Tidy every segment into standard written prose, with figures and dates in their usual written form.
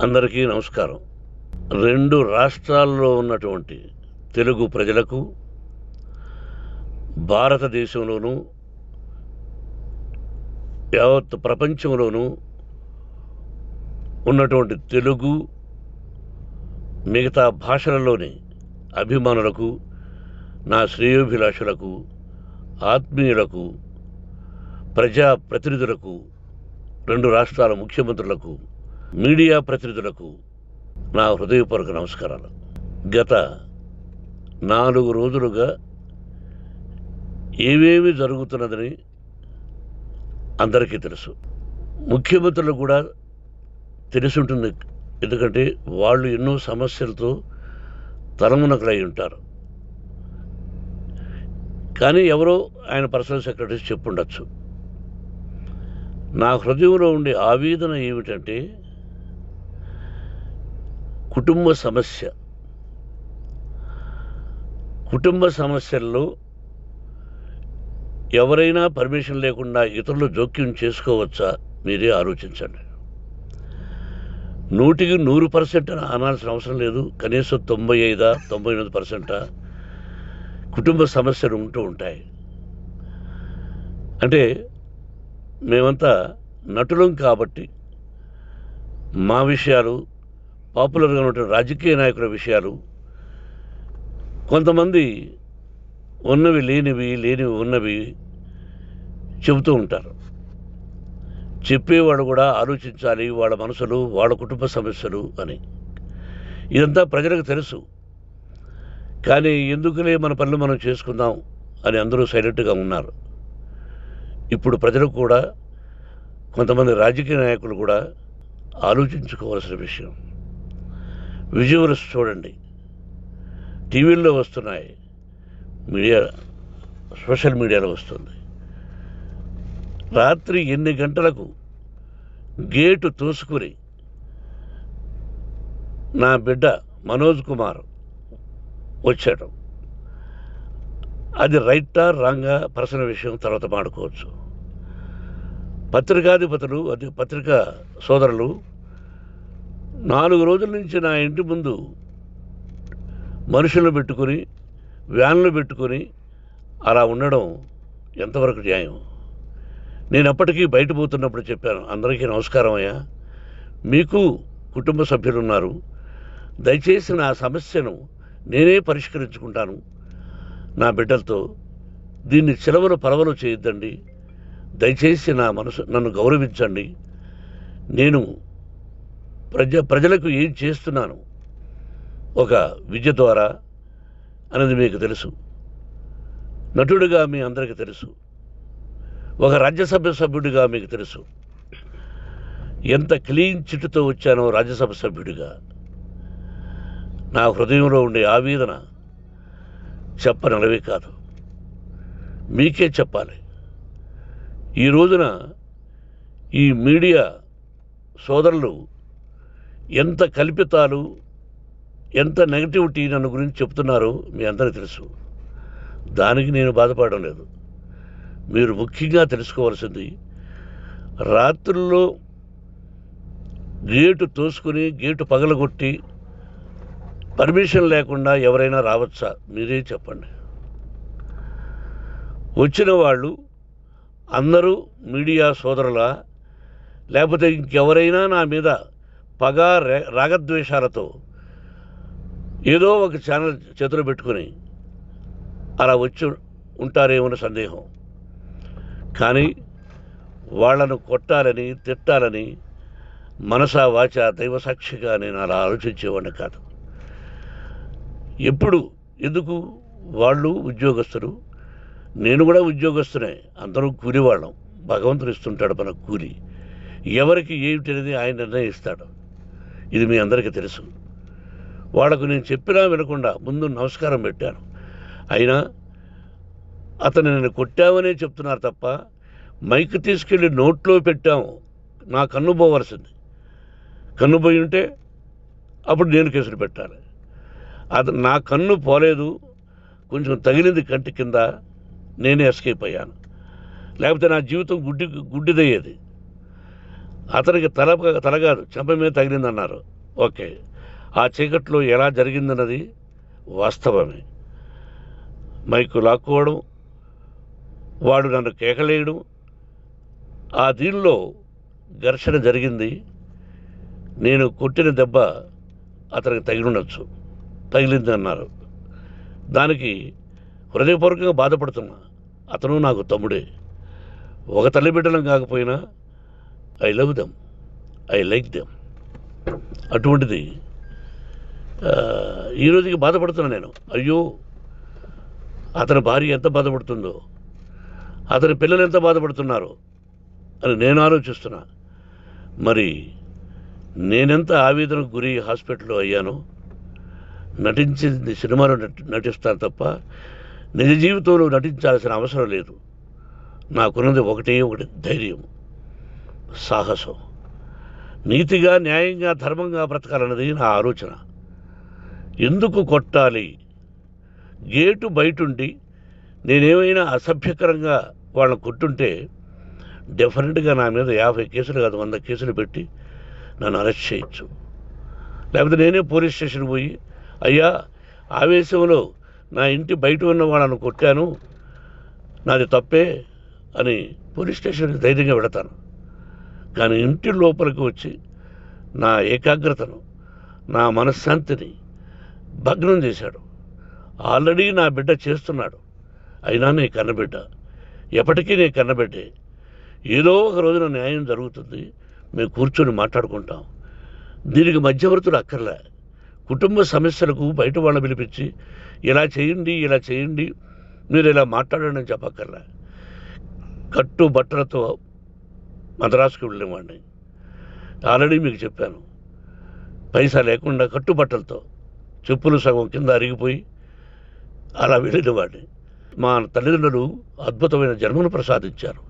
అందరికీ నమస్కారం. 2 రాష్ట్రాల్లో ఉన్నటువంటి తెలుగు ప్రజలకు, భారతదేశంలోనూ యావత్ ప్రపంచంలోనూ ఉన్నటువంటి తెలుగు మిగతా భాషలలోని అభిమానులకు, నా శ్రేయోభిలాషులకు, ఆత్మీయులకు, ప్రజాప్రతినిధులకు, 2 రాష్ట్రాల ముఖ్యమంత్రులకు, మీడియా ప్రతినిధులకు నా హృదయపూర్వక నమస్కారాలు. గత 4 రోజులుగా ఏమేమి జరుగుతున్నదని అందరికీ తెలుసు. ముఖ్యమంత్రులకు కూడా తెలిసి ఉంటుంది. ఎందుకంటే వాళ్ళు ఎన్నో సమస్యలతో తలమునకలై ఉంటారు. కానీ ఎవరో ఆయన పర్సనల్ సెక్రటరీస్ చెప్పుండొచ్చు. నా హృదయంలో ఉండే ఆవేదన ఏమిటంటే, కుటుంబ సమస్యల్లో ఎవరైనా పర్మిషన్ లేకుండా ఇతరులు జోక్యం చేసుకోవచ్చా? మీరే ఆలోచించండి. 100కి 100% అనాల్సిన అవసరం లేదు. కనీసం 95-99% కుటుంబ సమస్యలు ఉంటూ ఉంటాయి. అంటే మేమంతా నటులం కాబట్టి మా విషయాలు, పాపులర్గా ఉన్నటువంటి రాజకీయ నాయకుల విషయాలు, కొంతమంది ఉన్నవి లేనివి, లేనివి ఉన్నవి చెబుతూ ఉంటారు. చెప్పేవాడు కూడా ఆలోచించాలి, వాళ్ళ మనసులు, వాళ్ళ కుటుంబ సమస్యలు అని. ఇదంతా ప్రజలకు తెలుసు. కానీ ఎందుకులే మన పనులు మనం చేసుకుందాం అని అందరూ సైలెంట్గా ఉన్నారు. ఇప్పుడు ప్రజలకు కూడా, కొంతమంది రాజకీయ నాయకులు కూడా ఆలోచించుకోవాల్సిన విషయం. విజువల్స్ చూడండి, టీవీల్లో వస్తున్నాయి, సోషల్ మీడియాలో వస్తుంది. రాత్రి 8 గంటలకు గేటు తోసుకుని నా బిడ్డ మనోజ్ కుమార్ వచ్చాడు. అది రైటా రాంగా పర్సనల్ విషయం, తర్వాత మాడుకోవచ్చు. పత్రికాధిపతులు, అది పత్రికా సోదరులు 4 రోజుల నుంచి నా ఇంటి ముందు మనుషులను పెట్టుకుని, వ్యాన్లు పెట్టుకుని అలా ఉండడం ఎంతవరకు న్యాయం? నేను అప్పటికీ బయట పోతున్నప్పుడు చెప్పాను, అందరికీ నమస్కారం అయ్యా, మీకు కుటుంబ సభ్యులు ఉన్నారు, దయచేసి నా సమస్యను నేనే పరిష్కరించుకుంటాను నా బిడ్డలతో, దీన్ని చిలవలు పలవలు చేయొద్దండి, దయచేసి నన్ను గౌరవించండి, నేను ప్రజలకు ఏం చేస్తున్నాను ఒక విద్య ద్వారా అనేది మీకు తెలుసు, నటుడిగా మీ అందరికీ తెలుసు, ఒక రాజ్యసభ సభ్యుడిగా మీకు తెలుసు, ఎంత క్లీన్ చిట్టుతో వచ్చానో రాజ్యసభ సభ్యుడిగా. నా హృదయంలో ఉండే ఆవేదన చెప్పనలవే కాదు, మీకే చెప్పాలి. ఈ రోజున ఈ మీడియా సోదరులు ఎంత కల్పితాలు, ఎంత నెగటివిటీ నన్ను గురించి చెప్తున్నారో మీ అందరికీ తెలుసు. దానికి నేను బాధపడడం లేదు. మీరు ముఖ్యంగా తెలుసుకోవాల్సింది, రాత్రుల్లో గేటు తోసుకుని, గేటు పగలగొట్టి పర్మిషన్ లేకుండా ఎవరైనా రావచ్చా? మీరే చెప్పండి. వచ్చిన వాళ్ళు అందరూ మీడియా సోదరులా, లేకపోతే ఇంకెవరైనా నా మీద పగ, రాగద్వేషాలతో ఏదో ఒక ఛానల్ చేతులు పెట్టుకుని అలా వచ్చి ఉంటారేమో సందేహం. కానీ వాళ్లను కొట్టాలని, తిట్టాలని మనసా వాచ దైవ సాక్షిగా నేను అలా ఆలోచించేవాడిని కాదు. ఎందుకు? వాళ్ళు ఉద్యోగస్తులు, నేను కూడా ఉద్యోగస్తునే, అందరూ కూలివాళ్ళం. భగవంతుడు ఇస్తుంటాడు మన కూలి. ఎవరికి ఏమిటి అనేది ఆయన నిర్ణయిస్తాడు. ఇది మీ అందరికీ తెలుసు. వాళ్లకు నేను చెప్పినా వినకుండా ముందు నమస్కారం పెట్టాను. అయినా అతను నేను కొట్టామనే చెప్తున్నారు తప్ప, మైక్ తీసుకెళ్ళి నోట్లో పెట్టాము, నా కన్ను పోవలసింది. కన్ను పోయి ఉంటే అప్పుడు నేను కేసులు పెట్టాలి. అది నా కన్ను పోలేదు, కొంచెం తగిలింది కంటి కింద, నేనే ఎస్కేప్ అయ్యాను. లేకపోతే నా జీవితం గుడ్డిదయ్యేది. అతనికి తల కాదు చెంప మీద తగిలిందన్నారు. ఓకే, ఆ చీకట్లో ఎలా జరిగిందన్నది వాస్తవమే. మైకు లాక్కోవడం, వాడు నన్ను కేకలేయడం, ఆ దీనిలో ఘర్షణ జరిగింది. నేను కొట్టిన దెబ్బ అతనికి తగిలింది అన్నారు. దానికి హృదయపూర్వకంగా బాధపడుతున్నా. అతను నాకు తమ్ముడే. ఒక తల్లి బిడ్డలం కాకపోయినా I love them, I like them. అటువంటిది ఈ రోజుకి బాధపడుతున్నా నేను. అయ్యో, అతని భార్య ఎంత బాధపడుతుందో, అతని పిల్లలు ఎంత బాధపడుతున్నారో అని నేను ఆలోచిస్తున్నా. మరి నేనెంత ఆవేదనకు గురి హాస్పిటల్లో అయ్యానో. నటించింది సినిమాలో నటిస్తాను తప్ప నిజ జీవితంలో నటించాల్సిన అవసరం లేదు. నాకున్నది ఒకటి ధైర్యం, సాహసం. నీతిగా, న్యాయంగా, ధర్మంగా బ్రతకాలన్నది నా ఆలోచన. ఎందుకు కొట్టాలి? గేటు బయటుండి నేనేమైనా అసభ్యకరంగా వాళ్ళని కొట్టుంటే డెఫినెట్గా నా మీద 50 కేసులు కాదు 100 కేసులు పెట్టి నన్ను అరెస్ట్ చేయొచ్చు. లేకపోతే నేనే పోలీస్ స్టేషన్కి పోయి, అయ్యా, ఆవేశంలో నా ఇంటి బయట ఉన్న వాళ్ళను కొట్టాను, నాది తప్పే అని పోలీస్ స్టేషన్కి ధైర్యంగా పెడతాను. కానీ ఇంటి లోపలికి వచ్చి నా ఏకాగ్రతను, నా మనశ్శాంతిని భగ్నం చేశాడు. ఆల్రెడీ నా బిడ్డ చేస్తున్నాడు. అయినా నీ కన్నబిడ్డ, ఎప్పటికీ నీ కన్నబిడ్డే. ఏదో ఒక రోజున న్యాయం జరుగుతుంది, మేము కూర్చొని మాట్లాడుకుంటాం. దీనికి మధ్యవర్తులు అక్కర్లే. కుటుంబ సమస్యలకు బయట వాళ్ళని పిలిపించి ఇలా చేయండి, మీరు ఇలా మాట్లాడండి అని చెప్పక్కర్లే. కట్టుబట్టలతో మద్రాసుకు వెళ్ళేవాడిని. ఆల్రెడీ మీకు చెప్పాను. పైసా లేకుండా కట్టుబట్టలతో, చెప్పులు సగం కింద అరిగిపోయి అలా వెళ్ళినవాడిని. మా తల్లిదండ్రులు అద్భుతమైన జన్మను ప్రసాదించారు.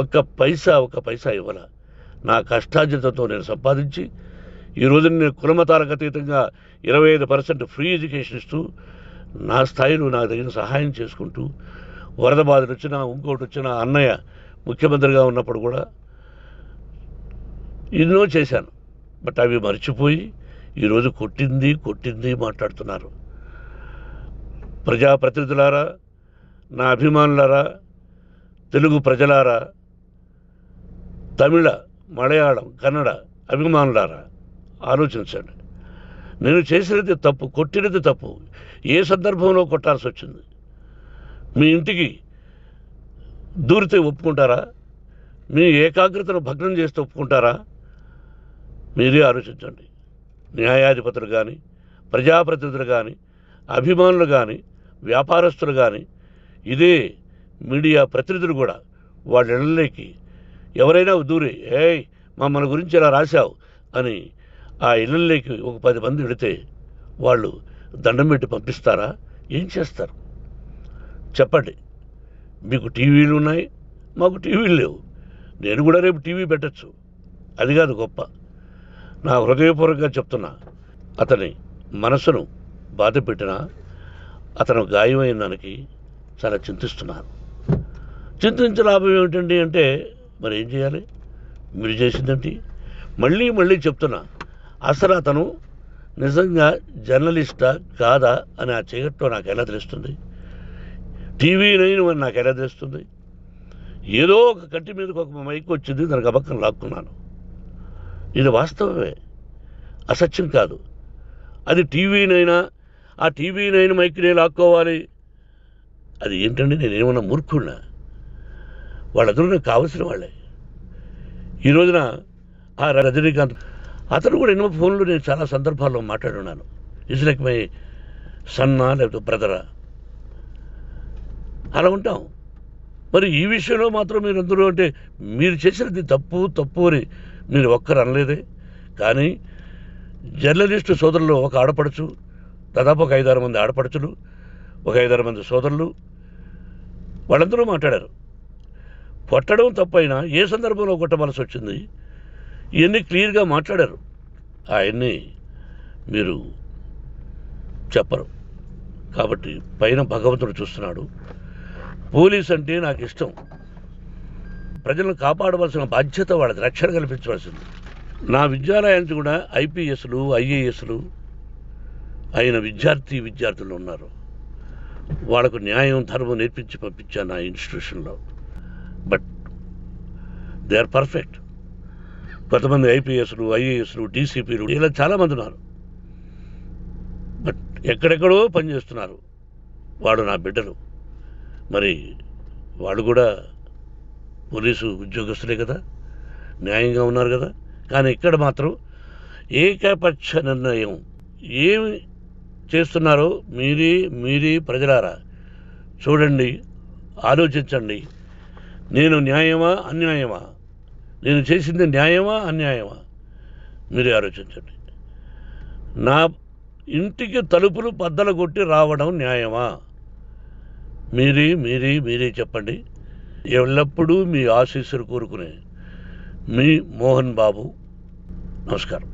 ఒక్క పైసా ఇవ్వాల. నా కష్టార్జితంతో నేను సంపాదించి ఈరోజు నేను కులమతాలకు అతీతంగా 25% ఫ్రీ ఎడ్యుకేషన్ ఇస్తూ, నా స్థాయిలో నాకు తగిన సహాయం చేసుకుంటూ, వరద బాధలు వచ్చినా, ఇంకోటి వచ్చినా, అన్నయ్య ముఖ్యమంత్రిగా ఉన్నప్పుడు కూడా ఎన్నో చేశాను. బట్ అవి మర్చిపోయి ఈరోజు కొట్టింది మాట్లాడుతున్నారు. ప్రజాప్రతినిధులారా, నా అభిమానులారా, తెలుగు ప్రజలారా, తమిళ, మలయాళం, కన్నడ అభిమానులారా, ఆలోచించండి. నేను చేసినది తప్పు, కొట్టినది తప్పు. ఏ సందర్భంలో కొట్టాల్సి వచ్చింది? మీ ఇంటికి దూరితే ఒప్పుకుంటారా? మీ ఏకాగ్రతను భగ్నం చేస్తే ఒప్పుకుంటారా? మీరే ఆలోచించండి. న్యాయాధిపతులు కానీ, ప్రజాప్రతినిధులు కానీ, అభిమానులు కానీ, వ్యాపారస్తులు కానీ, ఇదే మీడియా ప్రతినిధులు కూడా వాళ్ళ ఇళ్ళలోకి ఎవరైనా దూరి, మమ్మల్ని గురించి ఇలా రాశావు అని ఆ ఇళ్ళల్లోకి ఒక 10 మంది వెళితే వాళ్ళు దండం పెట్టి పంపిస్తారా? ఏం చేస్తారు చెప్పండి? మీకు టీవీలు ఉన్నాయి, మాకు టీవీలు లేవు. నేను కూడా రేపు టీవీ పెట్టచ్చు. అది కాదు గొప్ప. నా హృదయపూర్వకంగా చెప్తున్నా. అతని మనసును బాధ పెట్టినా, అతను గాయమైన దానికి చాలా చింతిస్తున్నాను. చింతించే లాభం ఏమిటండి అంటే, మరి ఏం చేయాలి? మీరు చేసిందంటే మళ్ళీ చెప్తున్నా. అసలు అతను నిజంగా జర్నలిస్టా కాదా అని ఆ చీకట్లో నాకు ఎలా తెలుస్తుంది? టీవీ 9 అని నాకు ఎలా తెలుస్తుంది? ఏదో ఒక కంటి మీదకి ఒక మైక్ వచ్చింది, దానికి అబక్కం లాక్కున్నాను. ఇది వాస్తవమే, అసత్యం కాదు. అది టీవీ 9, ఆ టీవీ 9 మైక్నే లాక్కోవాలి. అది ఏంటండి? నేనేమన్నా మూర్ఖుడినా? వాళ్ళందరూ నాకు కావలసిన వాళ్ళే. ఈ రోజున ఆ రజనీకాంత్, అతను కూడా ఎన్నో ఫోన్లు నేను చాలా సందర్భాల్లో మాట్లాడున్నాను. ఇట్స్ లైక్ మై సన్నా, లేకపోతే బ్రదరా, అలా ఉంటాం. మరి ఈ విషయంలో మాత్రం మీరు అందరూ అంటే మీరు చేసినది తప్పు అని మీరు ఒక్కరు అనలేదే. కానీ జర్నలిస్టు సోదరులు, ఒక ఆడపడుచు, దాదాపు ఒక 5-6 మంది ఆడపడుచులు, ఒక 5-6 మంది సోదరులు, వాళ్ళందరూ మాట్లాడారు. కొట్టడం తప్పైనా ఏ సందర్భంలో కొట్టవలసి వచ్చింది, ఇవన్నీ క్లియర్గా మాట్లాడారు. ఆయన్ని మీరు చెప్పరు. కాబట్టి పైన భగవంతుడు చూస్తున్నాడు. పోలీస్ అంటే నాకు ఇష్టం. ప్రజలను కాపాడవలసిన బాధ్యత వాళ్ళది, రక్షణ కల్పించవలసింది. నా విద్యాలయానికి కూడా ఐపీఎస్లు ఐఏఎస్లు అయిన విద్యార్థులు ఉన్నారు. వాళ్ళకు న్యాయం ధర్మం నేర్పించి పంపించాను నా ఇన్స్టిట్యూషన్లో. But they are perfect. కొంతమంది ఐపీఎస్లు ఐఏఎస్లు డీసీపీలు ఇలా చాలామంది ఉన్నారు. బట్ ఎక్కడెక్కడో పనిచేస్తున్నారు. వాడు నా బిడ్డలు, మరి వాళ్ళు కూడా పోలీసు ఉద్యోగస్తులే కదా, న్యాయంగా ఉన్నారు కదా. కానీ ఇక్కడ మాత్రం ఏకపక్ష నిర్ణయం ఏమి చేస్తున్నారో మీరే ప్రజలారా చూడండి, ఆలోచించండి. నేను న్యాయమా అన్యాయమా, నేను చేసింది న్యాయమా అన్యాయమా, మీరే ఆలోచించండి. నా ఇంటికి తలుపులు బద్దలు కొట్టి రావడం న్యాయమా, మీరే చెప్పండి. ఎల్లప్పుడూ మీ ఆశీస్సులు కోరుకునే మీ మోహన్ బాబు. నమస్కారం.